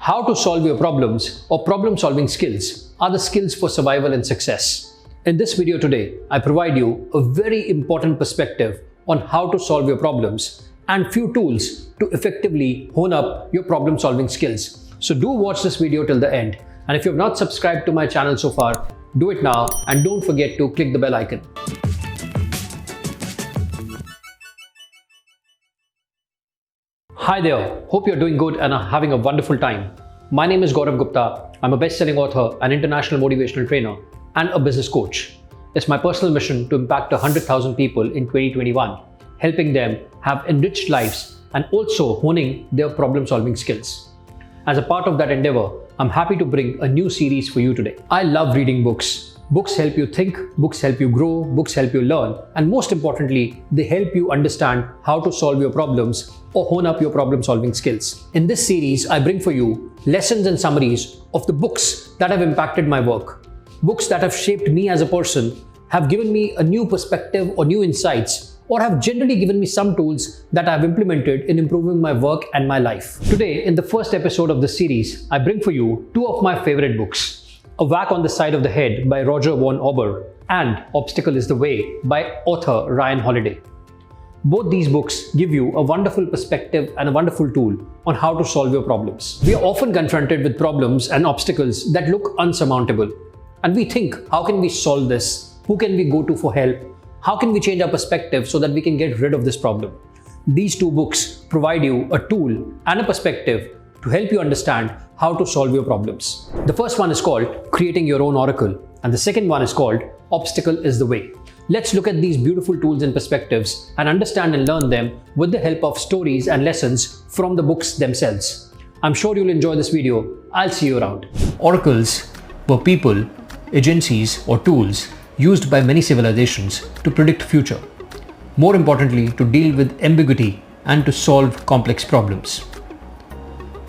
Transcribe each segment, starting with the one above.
How to solve your problems or problem-solving skills are the skills for survival and success. In this video today, I provide you a very important perspective on how to solve your problems and few tools to effectively hone up your problem-solving skills. So do watch this video till the end. And if you have not subscribed to my channel so far, do it now and don't forget to click the bell icon. Hi there, hope you're doing good and are having a wonderful time. My name is Gaurav Gupta. I'm a best-selling author, an international motivational trainer, and a business coach. It's my personal mission to impact 100,000 people in 2021, helping them have enriched lives and also honing their problem-solving skills. As a part of that endeavor, I'm happy to bring a new series for you today. I love reading books. Books help you think, books help you grow, books help you learn, and most importantly, they help you understand how to solve your problems or hone up your problem-solving skills. In this series, I bring for you lessons and summaries of the books that have impacted my work, books that have shaped me as a person, have given me a new perspective or new insights, or have generally given me some tools that I have implemented in improving my work and my life. Today, in the first episode of this series, I bring for you two of my favorite books. A Whack on the Side of the Head by Roger von Oech and Obstacle is the Way by author Ryan Holiday. Both these books give you a wonderful perspective and a wonderful tool on how to solve your problems. We are often confronted with problems and obstacles that look unsurmountable. And we think, how can we solve this? Who can we go to for help? How can we change our perspective so that we can get rid of this problem? These two books provide you a tool and a perspective to help you understand how to solve your problems. The first one is called Creating Your Own Oracle, and the second one is called Obstacle is the Way. Let's look at these beautiful tools and perspectives and understand and learn them with the help of stories and lessons from the books themselves. I'm sure you'll enjoy this video. I'll see you around. Oracles were people, agencies, or tools used by many civilizations to predict future. More importantly, to deal with ambiguity and to solve complex problems.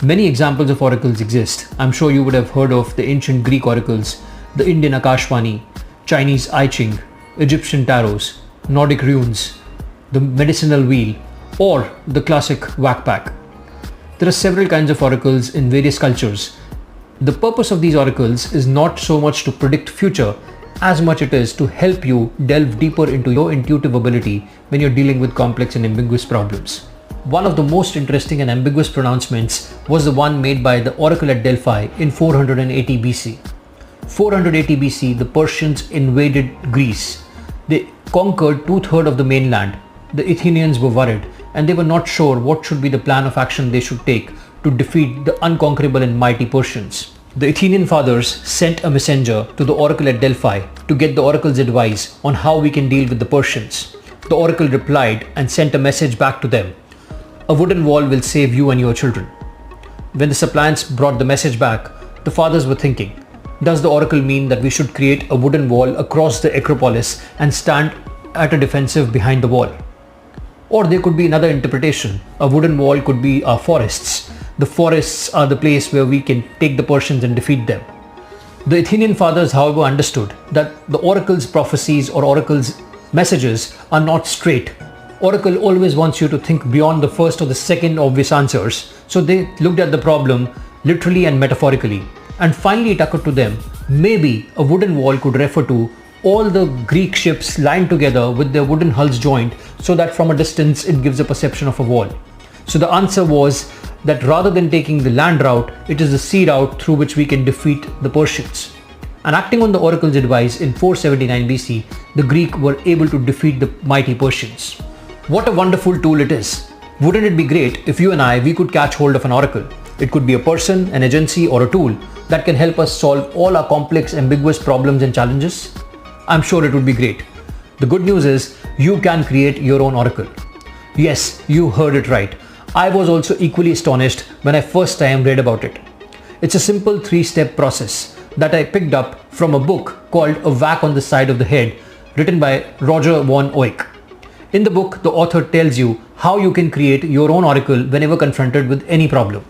Many examples of oracles exist. I'm sure you would have heard of the ancient Greek oracles, the Indian Akashvani, Chinese I Ching, Egyptian tarots, Nordic runes, the medicinal wheel, or the classic whack pack. There are several kinds of oracles in various cultures. The purpose of these oracles is not so much to predict future as much it is to help you delve deeper into your intuitive ability when you're dealing with complex and ambiguous problems. One of the most interesting and ambiguous pronouncements was the one made by the oracle at Delphi in 480 BC. 480 BC, the Persians invaded Greece. They conquered two-thirds of the mainland. The Athenians were worried and they were not sure what should be the plan of action they should take to defeat the unconquerable and mighty Persians. The Athenian fathers sent a messenger to the oracle at Delphi to get the oracle's advice on how we can deal with the Persians. The oracle replied and sent a message back to them. A wooden wall will save you and your children. When the suppliants brought the message back, the fathers were thinking, does the oracle mean that we should create a wooden wall across the Acropolis and stand at a defensive behind the wall? Or there could be another interpretation. A wooden wall could be our forests. The forests are the place where we can take the Persians and defeat them. The Athenian fathers, however, understood that the oracle's prophecies or oracle's messages are not straight. Oracle always wants you to think beyond the first or the second obvious answers. So they looked at the problem literally and metaphorically. And finally it occurred to them, maybe a wooden wall could refer to all the Greek ships lined together with their wooden hulls joined so that from a distance it gives a perception of a wall. So the answer was that rather than taking the land route, it is the sea route through which we can defeat the Persians. And acting on the oracle's advice in 479 BC, the Greeks were able to defeat the mighty Persians. What a wonderful tool it is. Wouldn't it be great if you and we could catch hold of an oracle? It could be a person, an agency, or a tool that can help us solve all our complex, ambiguous problems and challenges. I'm sure it would be great. The good news is you can create your own oracle. Yes, you heard it right. I was also equally astonished when I first time read about it. It's a simple 3-step process that I picked up from a book called A Whack on the Side of the Head, written by Roger von Oech. In the book, the author tells you how you can create your own oracle whenever confronted with any problem.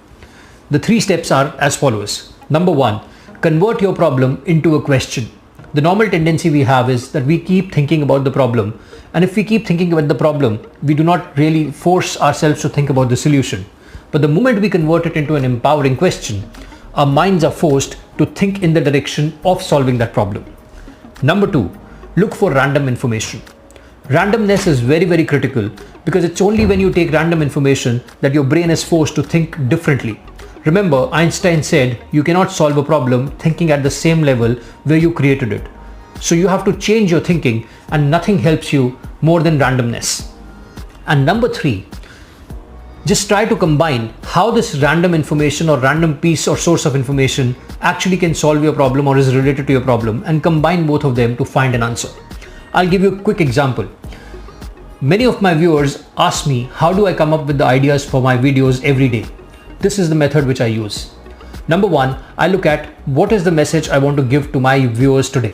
The 3 steps are as follows. Number 1, convert your problem into a question. The normal tendency we have is that we keep thinking about the problem, and if we keep thinking about the problem, we do not really force ourselves to think about the solution. But the moment we convert it into an empowering question, our minds are forced to think in the direction of solving that problem. Number 2, look for random information. Randomness is very, very critical because it's only when you take random information that your brain is forced to think differently. Remember, Einstein said you cannot solve a problem thinking at the same level where you created it. So you have to change your thinking, and nothing helps you more than randomness. And number 3, just try to combine how this random information or random piece or source of information actually can solve your problem or is related to your problem, and combine both of them to find an answer. I'll give you a quick example. Many of my viewers ask me, how do I come up with the ideas for my videos every day? This is the method which I use. Number 1, I look at what is the message I want to give to my viewers today.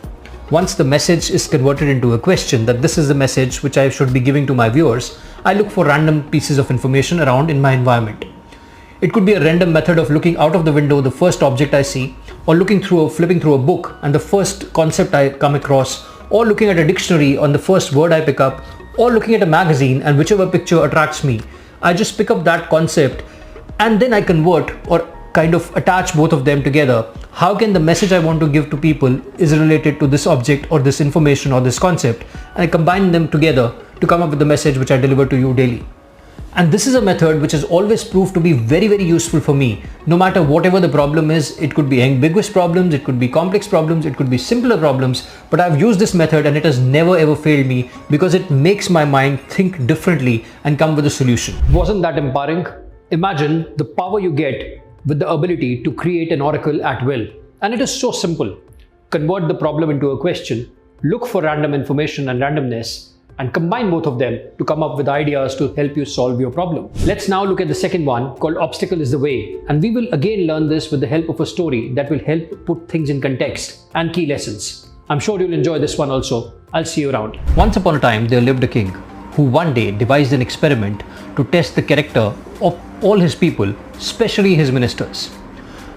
Once the message is converted into a question that this is the message which I should be giving to my viewers, I look for random pieces of information around in my environment. It could be a random method of looking out of the window, the first object I see, or flipping through a book and the first concept I come across, or looking at a dictionary on the first word I pick up, or looking at a magazine and whichever picture attracts me, I just pick up that concept and then I convert or kind of attach both of them together. How can the message I want to give to people is related to this object or this information or this concept, and I combine them together to come up with the message which I deliver to you daily. And this is a method which has always proved to be very, very useful for me. No matter whatever the problem is, it could be ambiguous problems, it could be complex problems, it could be simpler problems, but I've used this method and it has never ever failed me because it makes my mind think differently and come with a solution. Wasn't that empowering? Imagine the power you get with the ability to create an oracle at will. And it is so simple. Convert the problem into a question, look for random information and randomness, and combine both of them to come up with ideas to help you solve your problem. Let's now look at the second one called Obstacle is the Way. And we will again learn this with the help of a story that will help put things in context and key lessons. I'm sure you'll enjoy this one also. I'll see you around. Once upon a time, there lived a king who one day devised an experiment to test the character of all his people, especially his ministers.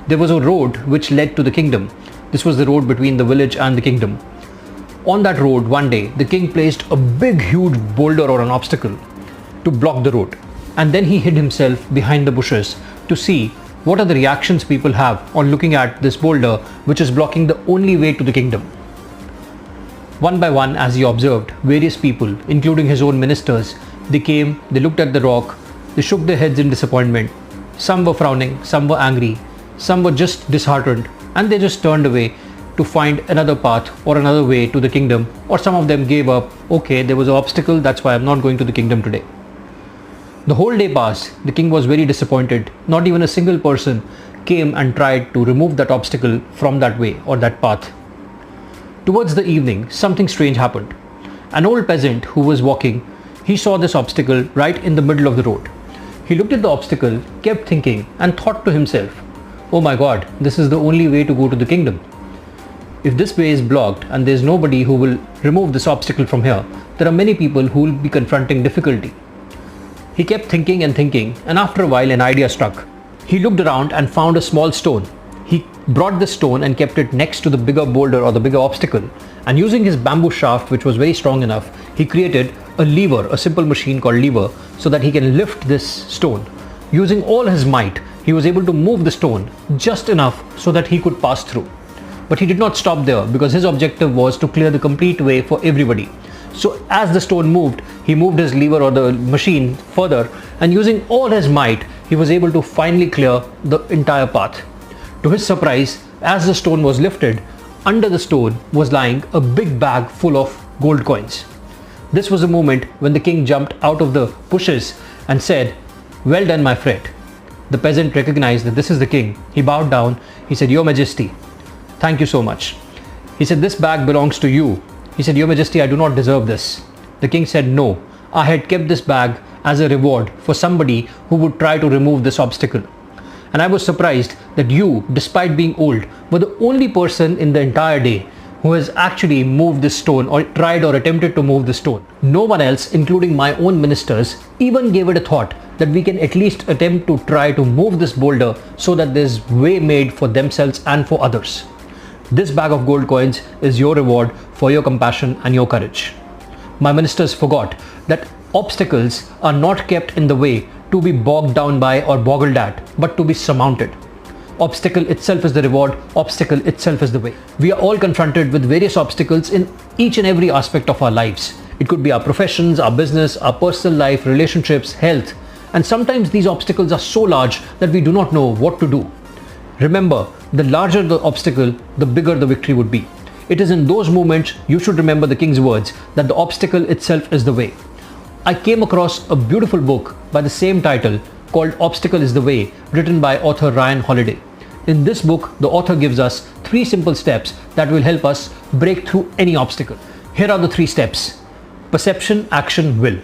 There was a road which led to the kingdom. This was the road between the village and the kingdom. On that road, one day, the king placed a big, huge boulder or an obstacle to block the road. And then he hid himself behind the bushes to see what are the reactions people have on looking at this boulder which is blocking the only way to the kingdom. One by one, as he observed, various people, including his own ministers, they came, they looked at the rock, they shook their heads in disappointment. Some were frowning, some were angry, some were just disheartened, and they just turned away to find another path or another way to the kingdom, or some of them gave up. Okay, there was an obstacle, that's why I'm not going to the kingdom today. The whole day passed. The king was very disappointed. Not even a single person came and tried to remove that obstacle from that way or that path. Towards the evening, something strange happened. An old peasant who was walking, he saw this obstacle right in the middle of the road. He looked at the obstacle, kept thinking, and thought to himself, oh my God, this is the only way to go to the kingdom. If this way is blocked and there is nobody who will remove this obstacle from here, there are many people who will be confronting difficulty. He kept thinking and thinking, and after a while an idea struck. He looked around and found a small stone. He brought the stone and kept it next to the bigger boulder or the bigger obstacle, and using his bamboo shaft, which was very strong enough, he created a lever, a simple machine called lever, so that he can lift this stone. Using all his might, he was able to move the stone just enough so that he could pass through. But he did not stop there because his objective was to clear the complete way for everybody. So as the stone moved, he moved his lever or the machine further, and using all his might, he was able to finally clear the entire path. To his surprise, as the stone was lifted, under the stone was lying a big bag full of gold coins. This was the moment when the king jumped out of the bushes and said, well done, my friend. The peasant recognized that this is the king. He bowed down. He said, Your Majesty, thank you so much. He said, this bag belongs to you. He said, Your Majesty, I do not deserve this. The king said, no, I had kept this bag as a reward for somebody who would try to remove this obstacle. And I was surprised that you, despite being old, were the only person in the entire day who has actually moved this stone or tried or attempted to move the stone. No one else, including my own ministers, even gave it a thought that we can at least attempt to try to move this boulder so that there's way made for themselves and for others. This bag of gold coins is your reward for your compassion and your courage. My ministers forgot that Obstacles are not kept in the way to be bogged down by or boggled at, but to be surmounted. Obstacle itself is the reward, obstacle itself is the way. We are all confronted with various obstacles in each and every aspect of our lives. It could be our professions, our business, our personal life, relationships, health, and sometimes these obstacles are so large that we do not know what to do. Remember, the larger the obstacle, the bigger the victory would be. It is in those moments you should remember the king's words that the obstacle itself is the way. I came across a beautiful book by the same title called Obstacle is the Way, written by author Ryan Holiday. In this book, the author gives us 3 simple steps that will help us break through any obstacle. Here are the 3 steps. Perception, action, will.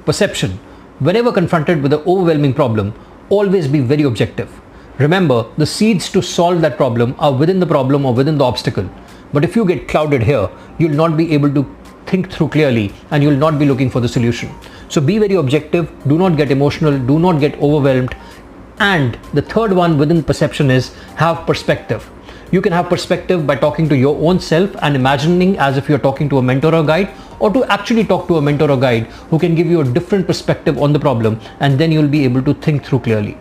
Perception. Whenever confronted with an overwhelming problem, always be very objective. Remember, the seeds to solve that problem are within the problem or within the obstacle. But if you get clouded here, you'll not be able to think through clearly and you'll not be looking for the solution. So be very objective, do not get emotional, do not get overwhelmed. And the third one within perception is have perspective. You can have perspective by talking to your own self and imagining as if you're talking to a mentor or guide, or to actually talk to a mentor or guide who can give you a different perspective on the problem, and then you'll be able to think through clearly.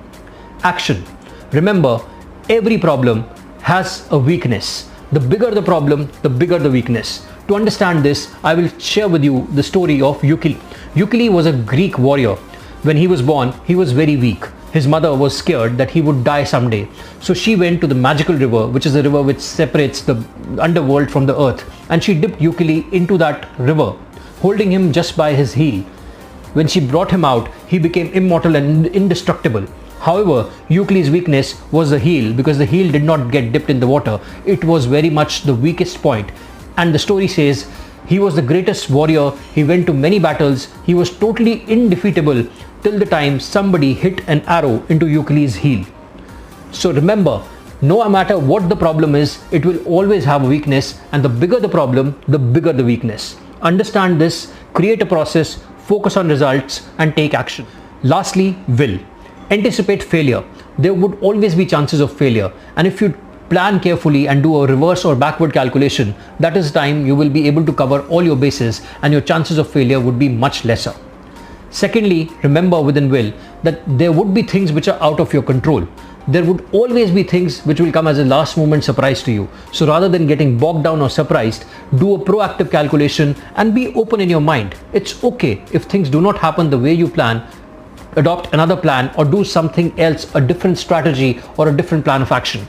Action. Remember, every problem has a weakness. The bigger the problem, the bigger the weakness. To understand this, I will share with you the story of Euclid. Euclid was a Greek warrior. When he was born, he was very weak. His mother was scared that he would die someday. So she went to the magical river, which is a river which separates the underworld from the earth. And she dipped Euclid into that river, holding him just by his heel. When she brought him out, he became immortal and indestructible. However, Euclid's weakness was the heel, because the heel did not get dipped in the water. It was very much the weakest point. And the story says he was the greatest warrior. He went to many battles. He was totally undefeatable till the time somebody hit an arrow into Euclid's heel. So remember, no matter what the problem is, it will always have a weakness, and the bigger the problem, the bigger the weakness. Understand this, create a process, focus on results, and take action. Lastly, will. Anticipate failure. There would always be chances of failure, and if you plan carefully and do a reverse or backward calculation, that is time you will be able to cover all your bases and your chances of failure would be much lesser. Secondly, remember within will that there would be things which are out of your control. There would always be things which will come as a last moment surprise to you. So rather than getting bogged down or surprised, do a proactive calculation and be open in your mind. It's okay if things do not happen the way you plan. Adopt another plan or do something else, a different strategy or a different plan of action.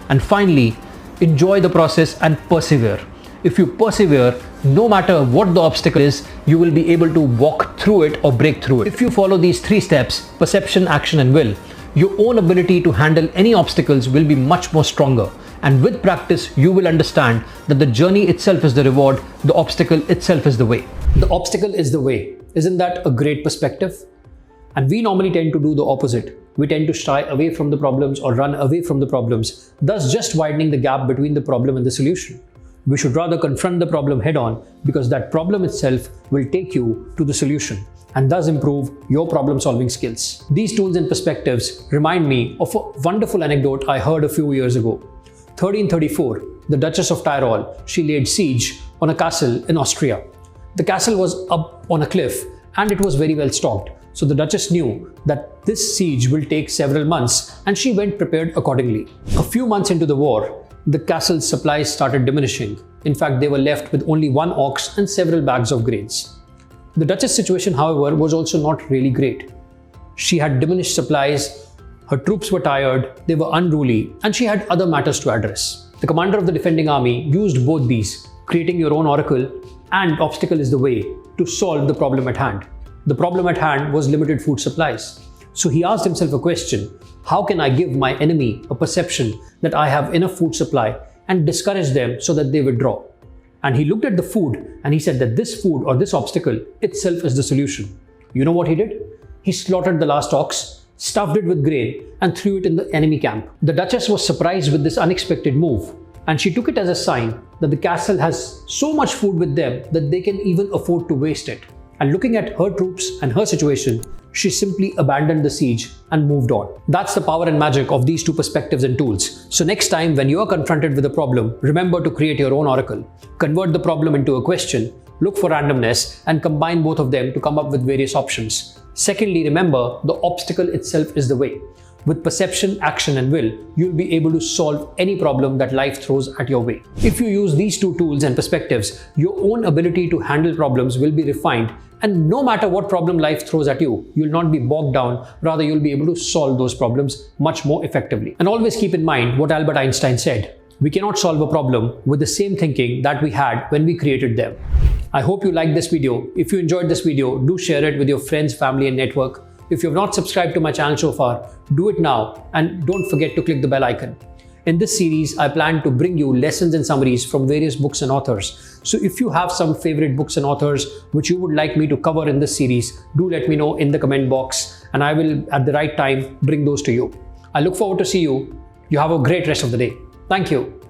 And finally, enjoy the process and persevere. If you persevere, no matter what the obstacle is, you will be able to walk through it or break through it. If you follow these 3 steps, perception, action, and will, your own ability to handle any obstacles will be much more stronger. And with practice, you will understand that the journey itself is the reward, the obstacle itself is the way. The obstacle is the way. Isn't that a great perspective? And we normally tend to do the opposite. We tend to shy away from the problems or run away from the problems, thus just widening the gap between the problem and the solution. We should rather confront the problem head on, because that problem itself will take you to the solution and thus improve your problem solving skills. These tools and perspectives remind me of a wonderful anecdote I heard a few years ago. 1334, the Duchess of Tyrol, she laid siege on a castle in Austria. The castle was up on a cliff and it was very well stocked. So the Duchess knew that this siege will take several months and she went prepared accordingly. A few months into the war, the castle's supplies started diminishing. In fact, they were left with only 1 ox and several bags of grains. The Duchess' situation, however, was also not really great. She had diminished supplies, her troops were tired, they were unruly, and she had other matters to address. The commander of the defending army used both these, creating your own oracle and obstacle is the way, to solve the problem at hand. The problem at hand was limited food supplies. So he asked himself a question: how can I give my enemy a perception that I have enough food supply and discourage them so that they withdraw? And he looked at the food and he said that this food or this obstacle itself is the solution. You know what he did? He slaughtered the last ox, stuffed it with grain and threw it in the enemy camp. The Duchess was surprised with this unexpected move, and she took it as a sign that the castle has so much food with them that they can even afford to waste it. And looking at her troops and her situation, she simply abandoned the siege and moved on. That's the power and magic of these 2 perspectives and tools. So next time when you are confronted with a problem, remember to create your own oracle. Convert the problem into a question. look for randomness, and combine both of them to come up with various options. Secondly, remember, the obstacle itself is the way. With perception, action, and will, you'll be able to solve any problem that life throws at your way. If you use these two tools and perspectives, your own ability to handle problems will be refined, and no matter what problem life throws at you, you'll not be bogged down, rather you'll be able to solve those problems much more effectively. And always keep in mind what Albert Einstein said: we cannot solve a problem with the same thinking that we had when we created them. I hope you liked this video. If you enjoyed this video, do share it with your friends, family, and network. If you have not subscribed to my channel so far, do it now, and don't forget to click the bell icon. In this series, I plan to bring you lessons and summaries from various books and authors. So if you have some favorite books and authors which you would like me to cover in this series, do let me know in the comment box, and I will at the right time bring those to you. I look forward to see you. You have a great rest of the day. Thank you.